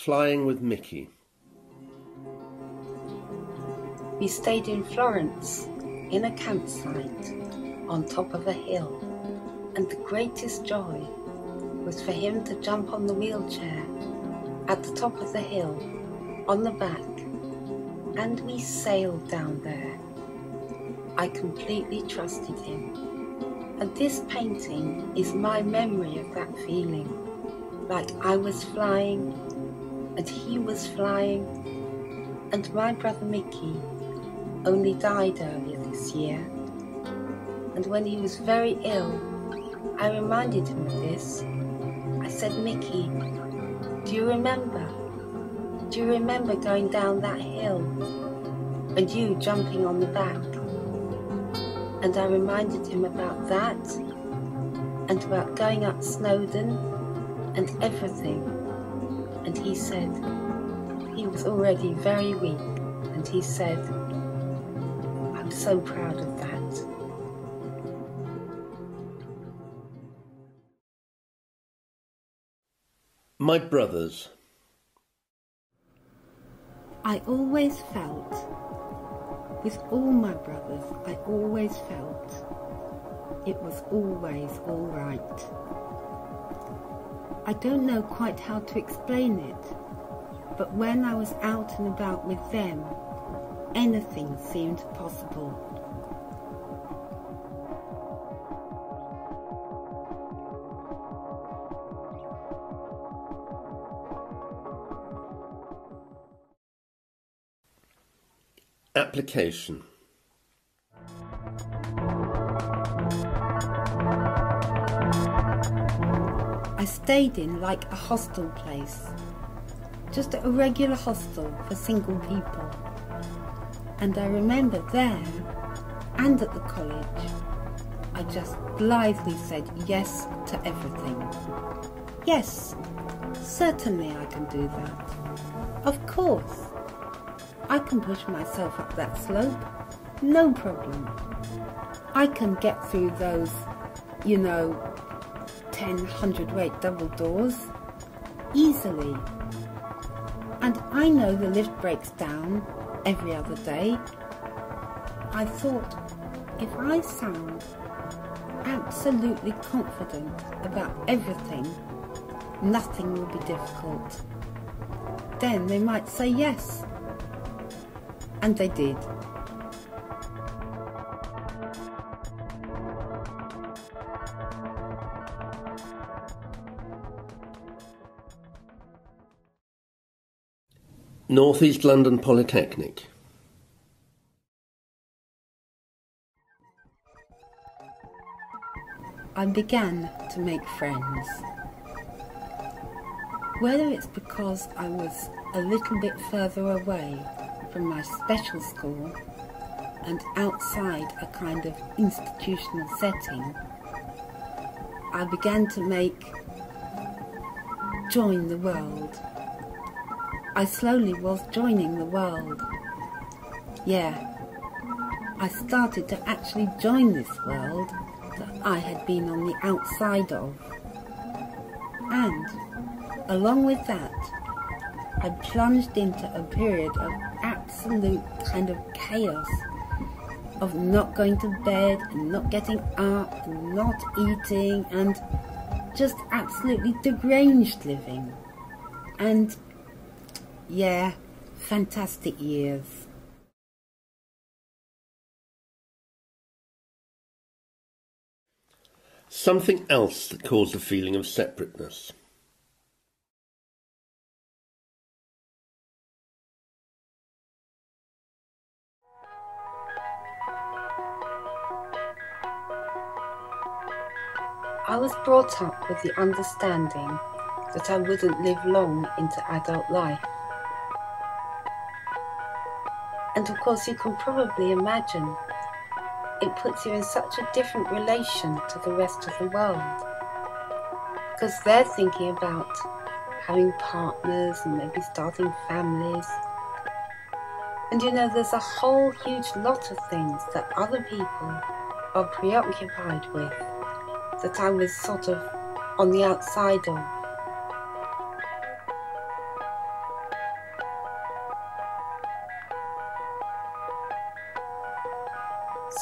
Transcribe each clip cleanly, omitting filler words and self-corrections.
Flying with Mickey. We stayed in Florence in a campsite on top of a hill, and the greatest joy was for him to jump on the wheelchair at the top of the hill on the back, and we sailed down there. I completely trusted him, and this painting is my memory of that feeling, like I was flying and he was flying, and my brother Mickey only died earlier this year, and when he was very ill, I reminded him of this. I said, Mickey, do you remember going down that hill and you jumping on the back? And I reminded him about that and about going up Snowdon and everything. And he said, he was already very weak, and he said, I'm so proud of that. My brothers. I always felt, with all my brothers, I always felt it was always all right. I don't know quite how to explain it, but when I was out and about with them, anything seemed possible. Application. I stayed in like a hostel place, just a regular hostel for single people. And I remember there and at the college, I just blithely said yes to everything. Yes, certainly I can do that. Of course, I can push myself up that slope, no problem. I can get through those, 10 hundredweight double doors easily. And I know the lift breaks down every other day. I thought, if I sound absolutely confident about everything, nothing will be difficult. Then they might say yes. And they did. North East London Polytechnic. I began to make friends. Whether it's because I was a little bit further away from my special school and outside a kind of institutional setting, I began to join the world. I slowly was joining the world. Yeah, I started to actually join this world that I had been on the outside of. And along with that, I plunged into a period of absolute kind of chaos, of not going to bed and not getting up and not eating and just absolutely deranged living. And yeah, fantastic years. Something else that caused a feeling of separateness. I was brought up with the understanding that I wouldn't live long into adult life. And of course you can probably imagine it puts you in such a different relation to the rest of the world, because they're thinking about having partners and maybe starting families. And there's a whole huge lot of things that other people are preoccupied with that I was sort of on the outside of.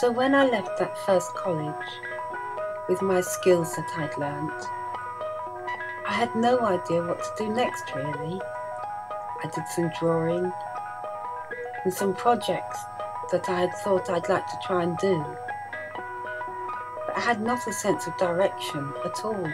So when I left that first college with my skills that I'd learnt, I had no idea what to do next really. I did some drawing and some projects that I had thought I'd like to try and do, but I had not a sense of direction at all.